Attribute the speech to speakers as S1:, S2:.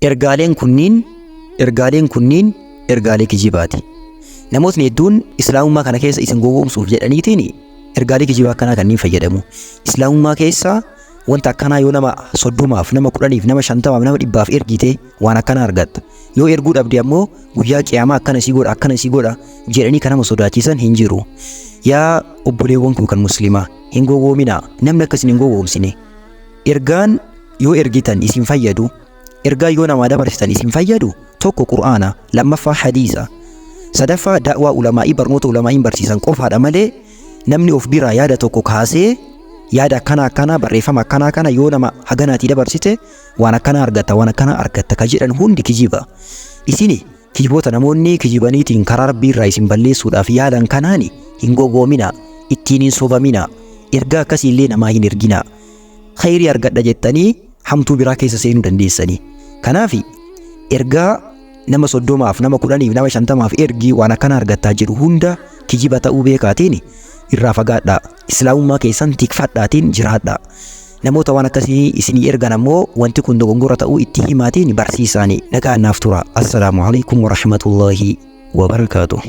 S1: Ergaaleen kunniin ergaalee kijibaati. Namootni hedduun islaamummaa kana keessa isin gowwoomsuuf jedhaniitiin ergaalee kijibaa akkanaa kanneen fayyadamu. Islaamummaa keessa wanta akkanaa yoo nama 30, nama 10, nama 50, nama 100 ergite waan akkanaa argatta. Yoo erguu dhabde ammoo guyyaa qiyaamaa akkana sii godha jedhanii kan nama sodaachisan hin jiru. Yaa obboleewwan koo kan muslimaa hin gowwoominaa, namni akkasiin hin gowwoomsine. Ergaan yoo ergitan isin fayyadu, ergaa yoo namaa dabarsitan isin fayyadu, tokko Qur'aana, lammaffaa hadiisa, sadaffaa da'waa ulamaa'ii barnoota ulamaa'iin barsiisan qofaadha malee namni of biraa yaada tokko kaasee yaada akkana barreeffama akkana yoo nama haganaatii dabarsite waan akkana argatta ka jedhan hundi kijiba. Isini kijiboota namoonni kijibaniitiin karaa rabbii irraa isin balleessuudhaaf yaadan kanaani hin gowwoomina, ittiin hin sobamina, ergaa akkasii illee namaa hin ergina. Khayrii argadha jettanii hamtuu biraa keessa seenuu dandeessanii. Kanaaf ergaa nama 30, nama 10, nama 50 ergii waan akkana argattaa jiru hunda kijiba ta'uu beekaatiin irraa fagaadhaa. Islaamummaa keessan tikfadhaatiin jiraadhaa. Namoota waan akkasii isinii ergan ammoo wanti kun dogongora ta'uu itti himaatiin barsiisaanii. Nagaa naaf tura. Assalaamu alaikum wa rahmatullahi wa barakaatuh.